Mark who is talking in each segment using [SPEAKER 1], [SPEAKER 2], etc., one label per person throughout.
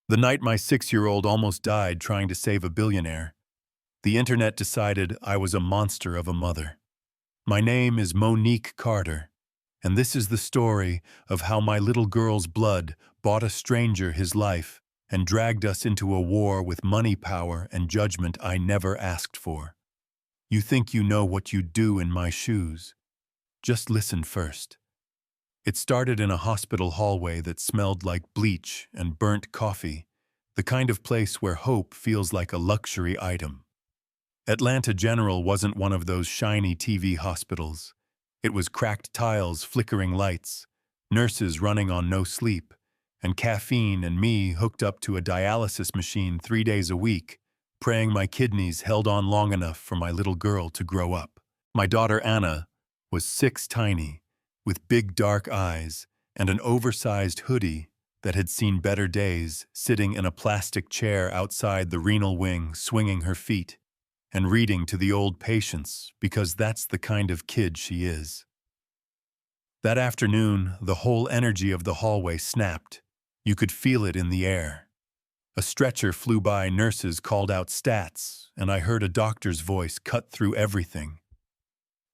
[SPEAKER 1] The night my 6-year-old almost died trying to save a billionaire, the internet decided I was a monster of a mother. My name is Monique Carter, and this is the story of how my little girl's blood bought a stranger his life and dragged us into a war with money, power, and judgment I never asked for. You think you know what you'd do in my shoes? Just listen first. It started in a hospital hallway that smelled like bleach and burnt coffee, the kind of place where hope feels like a luxury item. Atlanta General wasn't one of those shiny TV hospitals. It was cracked tiles, flickering lights, nurses running on no sleep, and caffeine and me hooked up to a dialysis machine 3 days a week, praying my kidneys held on long enough for my little girl to grow up. My daughter Anna was 6 tiny, with big dark eyes and an oversized hoodie that had seen better days, sitting in a plastic chair outside the renal wing, swinging her feet and reading to the old patients because that's the kind of kid she is. That afternoon, the whole energy of the hallway snapped. You could feel it in the air. A stretcher flew by, nurses called out stats, and I heard a doctor's voice cut through everything.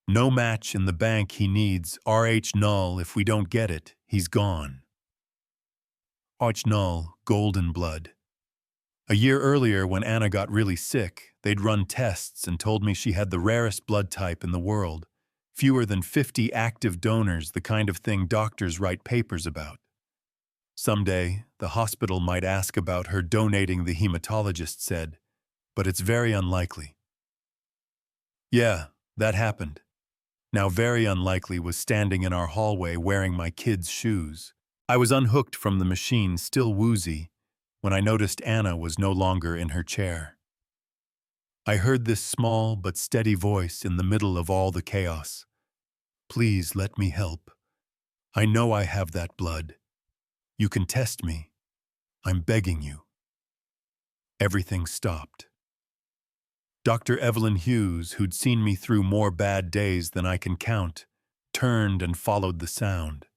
[SPEAKER 1] No match in the bank he needs, RH null. If we don't get it, he's gone. RH null, golden blood. A year earlier, when Anna got really sick, they'd run tests and told me she had the rarest blood type in the world. Fewer than 50 active donors, the kind of thing doctors write papers about. Someday, the hospital might ask about her donating, the hematologist said, but it's very unlikely. Yeah, that happened. Now very unlikely was standing in our hallway wearing my kid's shoes. I was unhooked from the machine, still woozy, when I noticed Anna was no longer in her chair. I heard this small but steady voice in the middle of all the chaos. Please let me help. I know I have that blood. You can test me. I'm begging you. Everything stopped. Dr. Evelyn Hughes, who'd seen me through more bad days than I can count, turned and followed the sound.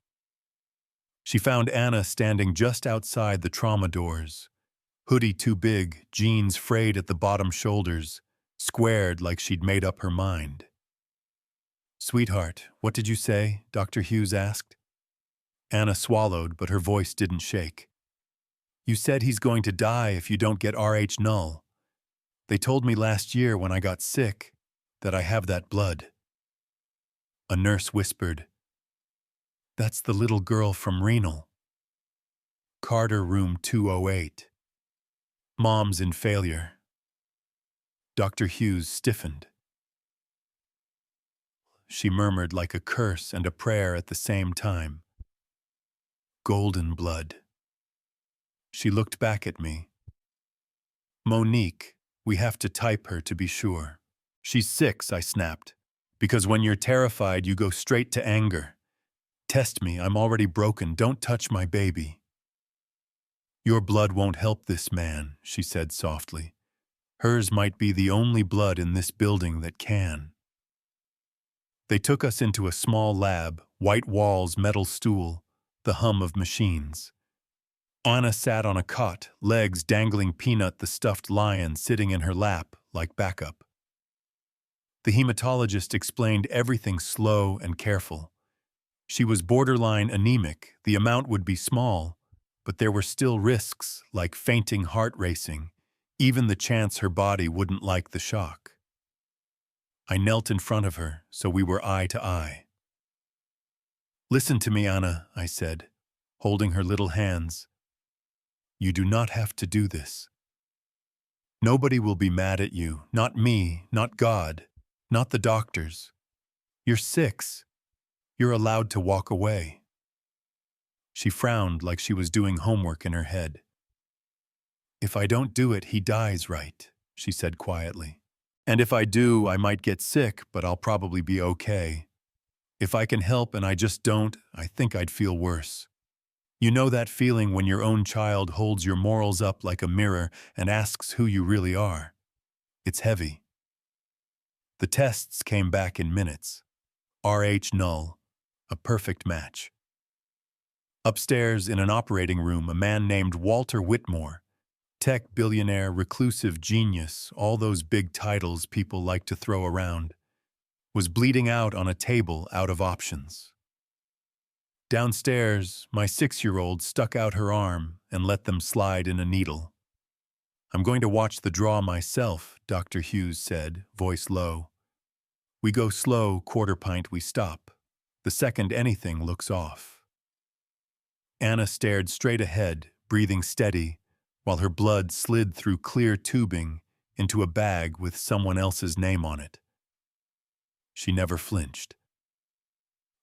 [SPEAKER 1] She found Anna standing just outside the trauma doors, hoodie too big, jeans frayed at the bottom shoulders, squared like she'd made up her mind. Sweetheart, what did you say? Dr. Hughes asked. Anna swallowed, but her voice didn't shake. You said he's going to die if you don't get RH null. They told me last year when I got sick that I have that blood. A nurse whispered, That's the little girl from renal. Carter, room 208. Mom's in failure. Dr. Hughes stiffened. She murmured like a curse and a prayer at the same time. Golden blood. She looked back at me. Monique, we have to type her to be sure. She's 6, I snapped. Because when you're terrified, you go straight to anger. Test me, I'm already broken. Don't touch my baby. Your blood won't help this man, she said softly. Hers might be the only blood in this building that can. They took us into a small lab, white walls, metal stool, the hum of machines. Anna sat on a cot, legs dangling, Peanut the stuffed lion sitting in her lap like backup. The hematologist explained everything slow and careful. She was borderline anemic. The amount would be small, but there were still risks like fainting, heart racing, even the chance her body wouldn't like the shock. I knelt in front of her, so we were eye to eye. Listen to me, Anna, I said, holding her little hands. You do not have to do this. Nobody will be mad at you, not me, not God, not the doctors. You're 6. You're allowed to walk away. She frowned like she was doing homework in her head. If I don't do it, he dies, right? She said quietly. And if I do, I might get sick, but I'll probably be okay. If I can help and I just don't, I think I'd feel worse. You know that feeling when your own child holds your morals up like a mirror and asks who you really are? It's heavy. The tests came back in minutes. RH null, a perfect match. Upstairs in an operating room, a man named Walter Whitmore, Tech billionaire, reclusive genius, all those big titles people like to throw around, was bleeding out on a table out of options. Downstairs, my 6-year-old stuck out her arm and let them slide in a needle. "I'm going to watch the draw myself," Dr. Hughes said, voice low. "We go slow, quarter pint we stop. The second anything looks off." Anna stared straight ahead, breathing steady, while her blood slid through clear tubing into a bag with someone else's name on it. She never flinched.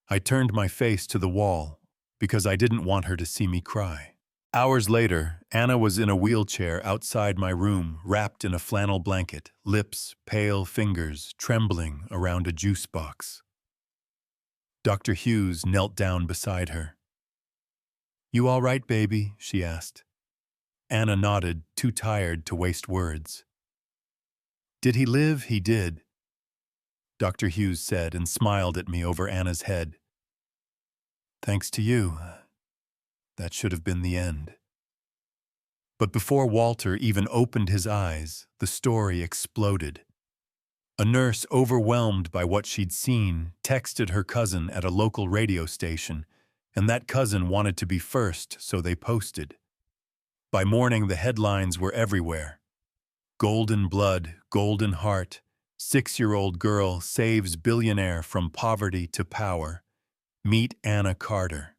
[SPEAKER 1] I turned my face to the wall because I didn't want her to see me cry. Hours later, Anna was in a wheelchair outside my room, wrapped in a flannel blanket, lips, pale fingers, trembling around a juice box. Dr. Hughes knelt down beside her. "You all right, baby?" she asked. Anna nodded, too tired to waste words. "Did he live?" "He did," Dr. Hughes said and smiled at me over Anna's head. "Thanks to you. That should have been the end." But before Walter even opened his eyes, the story exploded. A nurse, overwhelmed by what she'd seen, texted her cousin at a local radio station, and that cousin wanted to be first, so they posted. By morning, the headlines were everywhere. "Golden blood, golden heart. 6-year-old girl saves billionaire from poverty to power. Meet Anna Carter."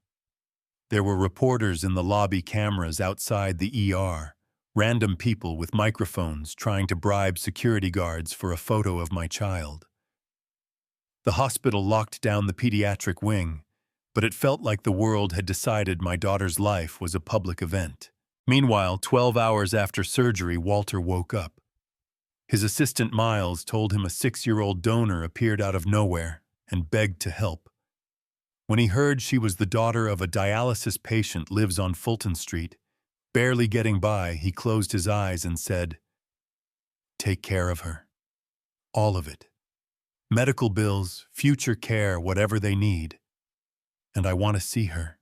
[SPEAKER 1] There were reporters in the lobby, cameras outside the ER, random people with microphones trying to bribe security guards for a photo of my child. The hospital locked down the pediatric wing, but it felt like the world had decided my daughter's life was a public event. Meanwhile, 12 hours after surgery, Walter woke up. His assistant Miles told him a 6-year-old donor appeared out of nowhere and begged to help. When he heard she was the daughter of a dialysis patient lives on Fulton Street, barely getting by, he closed his eyes and said, "Take care of her. All of it. Medical bills, future care, whatever they need. And I want to see her."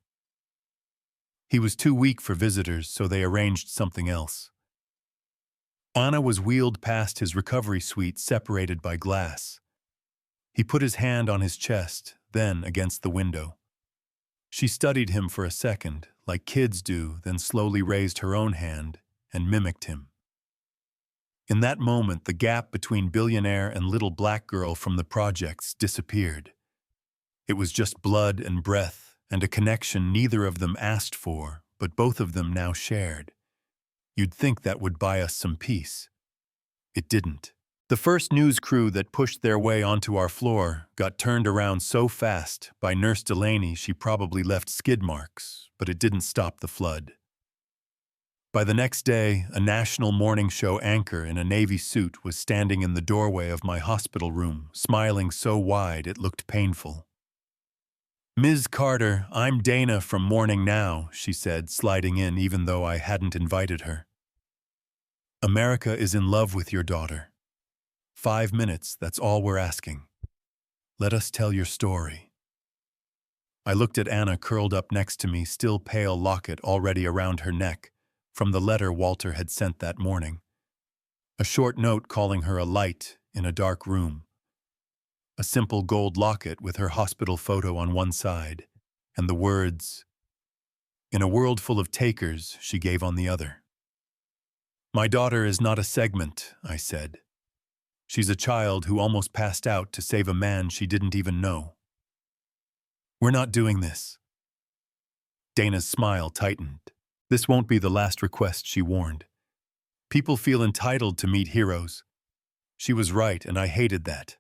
[SPEAKER 1] He was too weak for visitors, so they arranged something else. Anna was wheeled past his recovery suite, separated by glass. He put his hand on his chest, then against the window. She studied him for a second, like kids do, then slowly raised her own hand and mimicked him. In that moment, the gap between billionaire and little black girl from the projects disappeared. It was just blood and breath, and a connection neither of them asked for, but both of them now shared. You'd think that would buy us some peace. It didn't. The first news crew that pushed their way onto our floor got turned around so fast by Nurse Delaney she probably left skid marks, but it didn't stop the flood. By the next day, a national morning show anchor in a Navy suit was standing in the doorway of my hospital room, smiling so wide it looked painful. "Ms. Carter, I'm Dana from Morning Now," she said, sliding in even though I hadn't invited her. "America is in love with your daughter. 5 minutes, that's all we're asking. Let us tell your story." I looked at Anna curled up next to me, still pale locket already around her neck, from the letter Walter had sent that morning. A short note calling her a light in a dark room. A simple gold locket with her hospital photo on one side, and the words, "In a world full of takers," she gave on the other. "My daughter is not a segment," I said. "She's a child who almost passed out to save a man she didn't even know. We're not doing this." Dana's smile tightened. This won't be the last request, she warned. People feel entitled to meet heroes. She was right, and I hated that.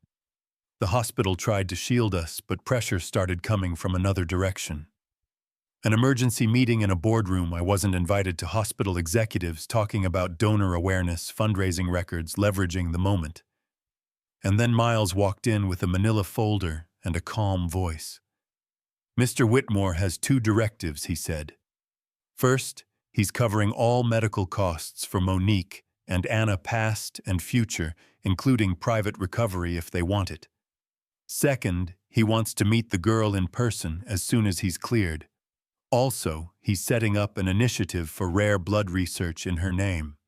[SPEAKER 1] The hospital tried to shield us, but pressure started coming from another direction. An emergency meeting in a boardroom, I wasn't invited to. Hospital executives talking about donor awareness, fundraising records, leveraging the moment. And then Miles walked in with a manila folder and a calm voice. "Mr. Whitmore has 2 directives," he said. "First, he's covering all medical costs for Monique and Anna, past and future, including private recovery if they want it. Second, he wants to meet the girl in person as soon as he's cleared. Also, he's setting up an initiative for rare blood research in her name.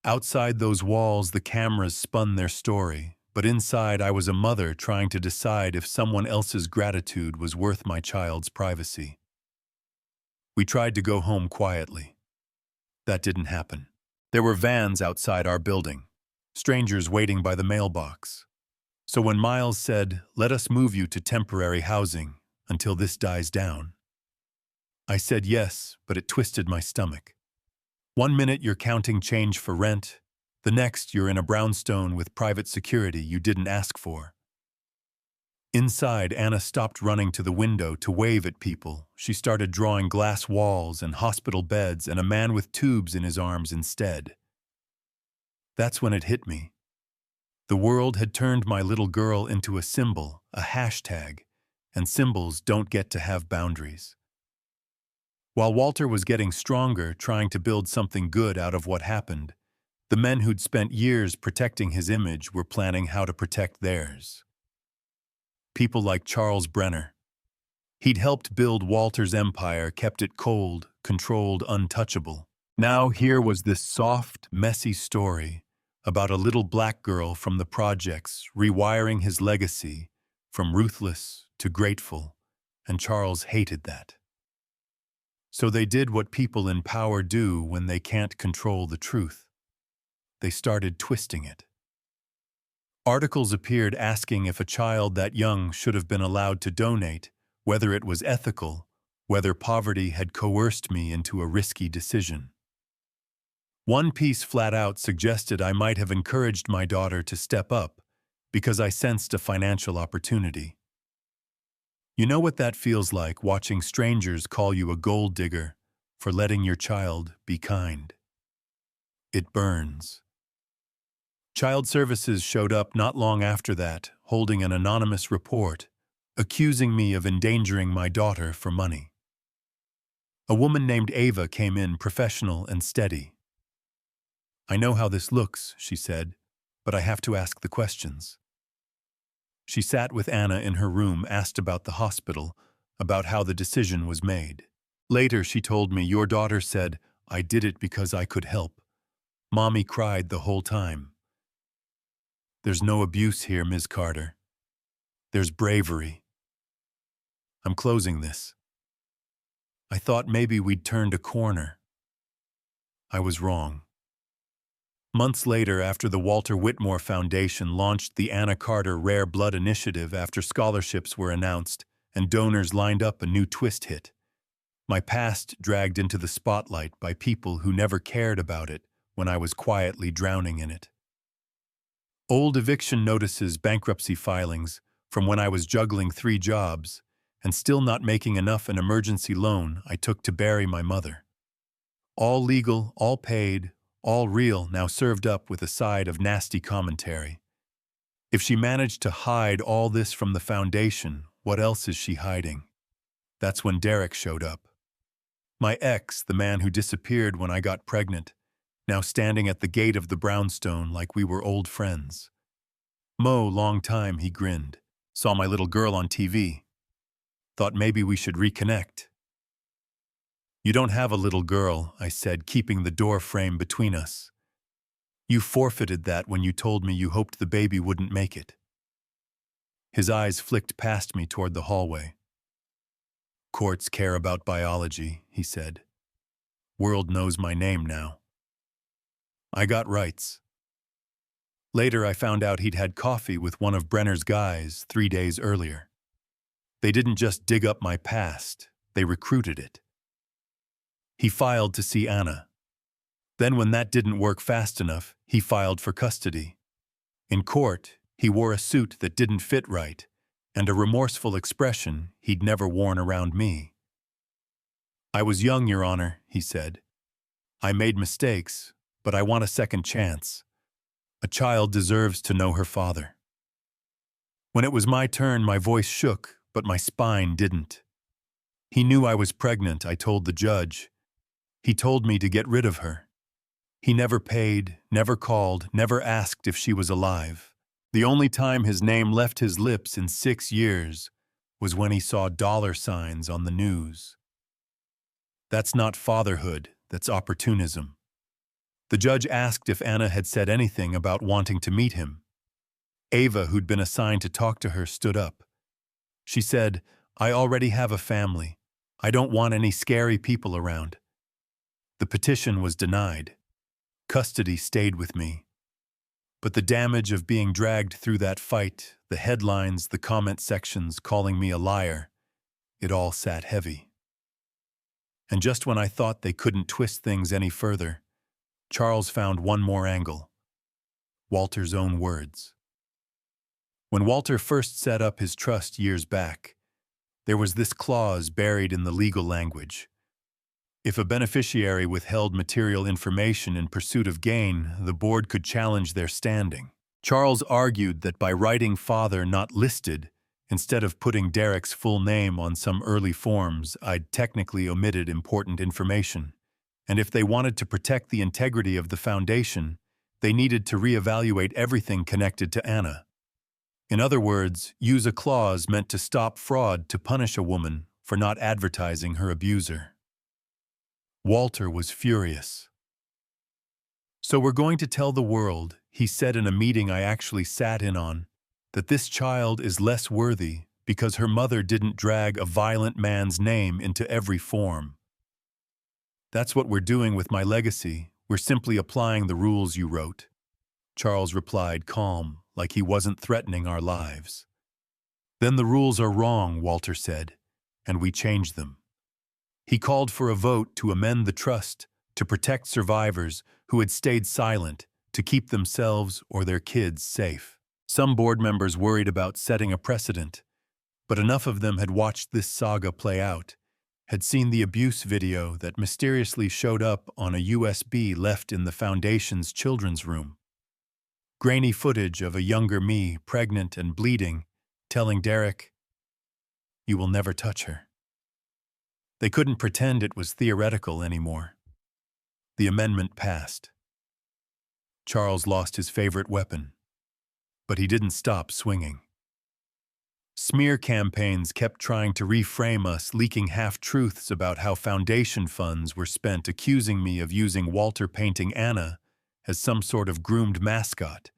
[SPEAKER 1] Outside those walls, the cameras spun their story, but inside I was a mother trying to decide if someone else's gratitude was worth my child's privacy. We tried to go home quietly. That didn't happen. There were vans outside our building, strangers waiting by the mailbox. So when Miles said, "Let us move you to temporary housing until this dies down," I said yes, but it twisted my stomach. 1 minute you're counting change for rent, the next you're in a brownstone with private security you didn't ask for. Inside, Anna stopped running to the window to wave at people. She started drawing glass walls and hospital beds and a man with tubes in his arms instead. That's when it hit me. The world had turned my little girl into a symbol, a hashtag, and symbols don't get to have boundaries. While Walter was getting stronger, trying to build something good out of what happened, the men who'd spent years protecting his image were planning how to protect theirs. People like Charles Brenner. He'd helped build Walter's empire, kept it cold, controlled, untouchable. Now here was this soft, messy story about a little black girl from the projects rewiring his legacy from ruthless to grateful, and Charles hated that. So they did what people in power do when they can't control the truth. They started twisting it. Articles appeared asking if a child that young should have been allowed to donate, whether it was ethical, whether poverty had coerced me into a risky decision. One piece flat out suggested I might have encouraged my daughter to step up because I sensed a financial opportunity. You know what that feels like, watching strangers call you a gold digger for letting your child be kind. It burns. Child Services showed up not long after that, holding an anonymous report, accusing me of endangering my daughter for money. A woman named Ava came in, professional and steady. "I know how this looks," she said, "but I have to ask the questions." She sat with Anna in her room, asked about the hospital, about how the decision was made. Later, she told me, "Your daughter said, 'I did it because I could help.' Mommy cried the whole time." There's no abuse here, Ms. Carter. There's bravery. I'm closing this. I thought maybe we'd turned a corner. I was wrong. Months later, after the Walter Whitmore Foundation launched the Anna Carter Rare Blood Initiative after scholarships were announced and donors lined up, a new twist hit. My past dragged into the spotlight by people who never cared about it when I was quietly drowning in it. Old eviction notices, bankruptcy filings from when I was juggling 3 jobs and still not making enough, an emergency loan I took to bury my mother. All legal, all paid, all real, now served up with a side of nasty commentary. If she managed to hide all this from the foundation, what else is she hiding? That's when Derek showed up. My ex, the man who disappeared when I got pregnant, now standing at the gate of the brownstone like we were old friends. "Mo, long time," he grinned. "Saw my little girl on TV. Thought maybe we should reconnect." "You don't have a little girl," I said, keeping the door frame between us. "You forfeited that when you told me you hoped the baby wouldn't make it." His eyes flicked past me toward the hallway. "Courts care about biology," he said. "World knows my name now. I got rights." Later, I found out he'd had coffee with one of Brenner's guys 3 days earlier. They didn't just dig up my past, they recruited it. He filed to see Anna. Then when that didn't work fast enough, he filed for custody. In court, he wore a suit that didn't fit right, and a remorseful expression he'd never worn around me. "I was young, Your Honor," he said. "I made mistakes, but I want a second chance. A child deserves to know her father." When it was my turn, my voice shook, but my spine didn't. He knew I was pregnant, I told the judge. He told me to get rid of her. He never paid, never called, never asked if she was alive. The only time his name left his lips in 6 years was when he saw $signs on the news. That's not fatherhood, that's opportunism. The judge asked if Anna had said anything about wanting to meet him. Ava, who'd been assigned to talk to her, stood up. She said, "I already have a family. I don't want any scary people around." The petition was denied. Custody stayed with me. But the damage of being dragged through that fight, the headlines, the comment sections calling me a liar, it all sat heavy. And just when I thought they couldn't twist things any further, Charles found one more angle. Walter's own words. When Walter first set up his trust years back, there was this clause buried in the legal language. If a beneficiary withheld material information in pursuit of gain, the board could challenge their standing. Charles argued that by writing father not listed, instead of putting Derek's full name on some early forms, I'd technically omitted important information. And if they wanted to protect the integrity of the foundation, they needed to reevaluate everything connected to Anna. In other words, use a clause meant to stop fraud to punish a woman for not advertising her abuser. Walter was furious. "So we're going to tell the world," he said in a meeting I actually sat in on, "that this child is less worthy because her mother didn't drag a violent man's name into every form. That's what we're doing with my legacy. We're simply applying the rules you wrote." Charles replied, calm, like he wasn't threatening our lives. "Then the rules are wrong," Walter said, "and we changed them." He called for a vote to amend the trust to protect survivors who had stayed silent, to keep themselves or their kids safe. Some board members worried about setting a precedent, but enough of them had watched this saga play out, had seen the abuse video that mysteriously showed up on a USB left in the foundation's children's room. Grainy footage of a younger me, pregnant and bleeding, telling Derek, "You will never touch her." They couldn't pretend it was theoretical anymore. The amendment passed. Charles lost his favorite weapon, but he didn't stop swinging. Smear campaigns kept trying to reframe us, leaking half-truths about how foundation funds were spent, accusing me of using Walter painting Anna as some sort of groomed mascot,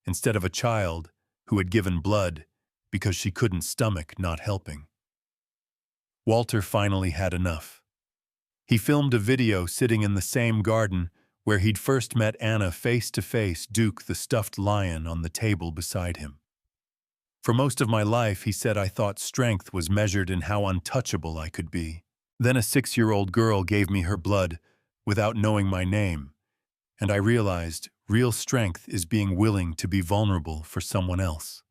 [SPEAKER 1] instead of a child who had given blood because she couldn't stomach not helping. Walter finally had enough. He filmed a video sitting in the same garden where he'd first met Anna face to face, Duke the stuffed lion on the table beside him. "For most of my life," he said, "I thought strength was measured in how untouchable I could be. Then a 6-year-old girl gave me her blood without knowing my name, and I realized real strength is being willing to be vulnerable for someone else."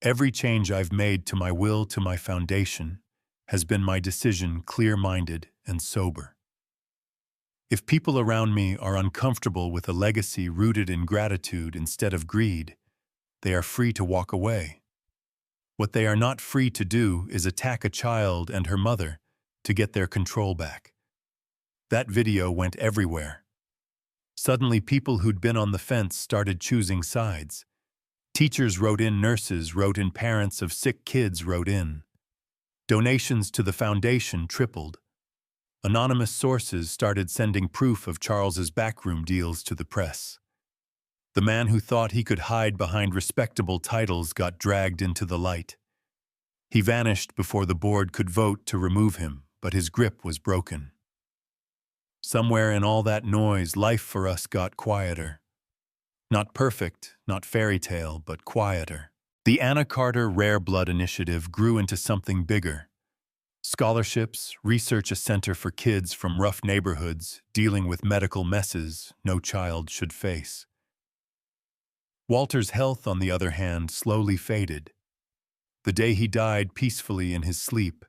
[SPEAKER 1] Every change I've made to my will, to my foundation, has been my decision, clear-minded and sober. If people around me are uncomfortable with a legacy rooted in gratitude instead of greed, they are free to walk away. What they are not free to do is attack a child and her mother to get their control back. That video went everywhere. Suddenly, people who'd been on the fence started choosing sides. Teachers wrote in, nurses wrote in, parents of sick kids wrote in. Donations to the foundation tripled. Anonymous sources started sending proof of Charles's backroom deals to the press. The man who thought he could hide behind respectable titles got dragged into the light. He vanished before the board could vote to remove him, but his grip was broken. Somewhere in all that noise, life for us got quieter. Not perfect, not fairy tale, but quieter. The Anna Carter Rare Blood Initiative grew into something bigger. Scholarships, research, a center for kids from rough neighborhoods dealing with medical messes no child should face. Walter's health, on the other hand, slowly faded. The day he died peacefully in his sleep,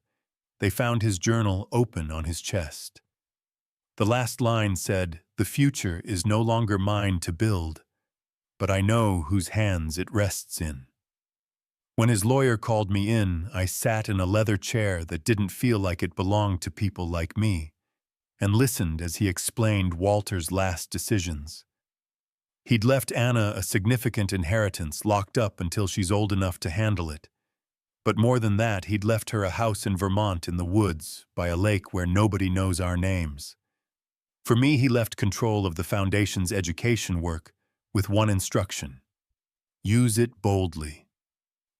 [SPEAKER 1] they found his journal open on his chest. The last line said, "The future is no longer mine to build, but I know whose hands it rests in." When his lawyer called me in, I sat in a leather chair that didn't feel like it belonged to people like me, and listened as he explained Walter's last decisions. He'd left Anna a significant inheritance locked up until she's old enough to handle it. But more than that, he'd left her a house in Vermont in the woods by a lake where nobody knows our names. For me, he left control of the foundation's education work with one instruction: use it boldly.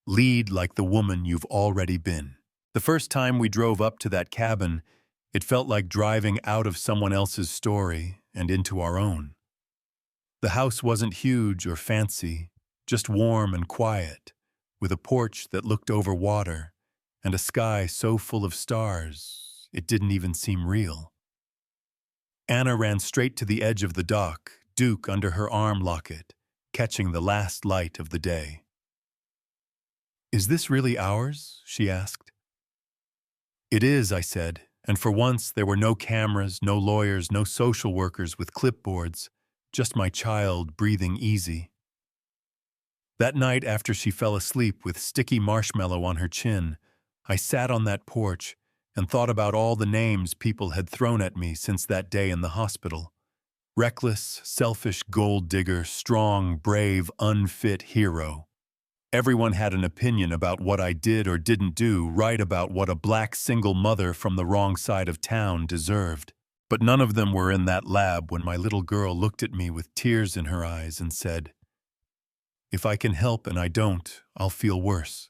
[SPEAKER 1] Lead like the woman you've already been. The first time we drove up to that cabin, it felt like driving out of someone else's story and into our own. The house wasn't huge or fancy, just warm and quiet, with a porch that looked over water and a sky so full of stars it didn't even seem real. Anna ran straight to the edge of the dock, Duke under her arm locket, catching the last light of the day. "Is this really ours?" she asked. "It is," I said, and for once there were no cameras, no lawyers, no social workers with clipboards, just my child breathing easy. That night after she fell asleep with sticky marshmallow on her chin, I sat on that porch and thought about all the names people had thrown at me since that day in the hospital. Reckless, selfish gold digger, strong, brave, unfit hero. Everyone had an opinion about what I did or didn't do, right about what a black single mother from the wrong side of town deserved. But none of them were in that lab when my little girl looked at me with tears in her eyes and said, "If I can help and I don't, I'll feel worse.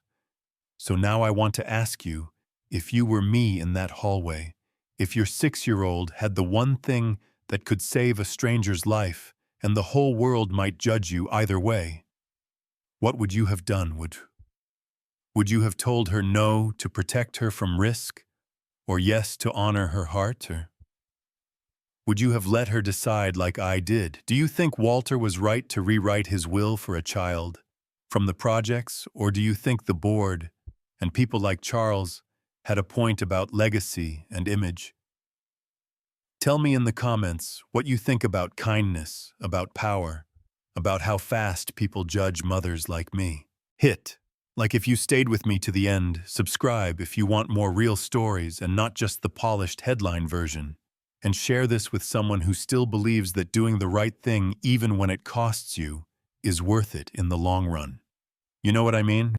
[SPEAKER 1] So now I want to ask you, if you were me in that hallway, if your 6-year-old had the one thing that could save a stranger's life and the whole world might judge you either way, what would you have done? Would you have told her no to protect her from risk, or yes to honor her heart, or would you have let her decide like I did? Do you think Walter was right to rewrite his will for a child from the projects, or do you think the board and people like Charles had a point about legacy and image? Tell me in the comments what you think about kindness, about power, about how fast people judge mothers like me. Hit like if you stayed with me to the end, subscribe if you want more real stories and not just the polished headline version, and share this with someone who still believes that doing the right thing, even when it costs you, is worth it in the long run. You know what I mean?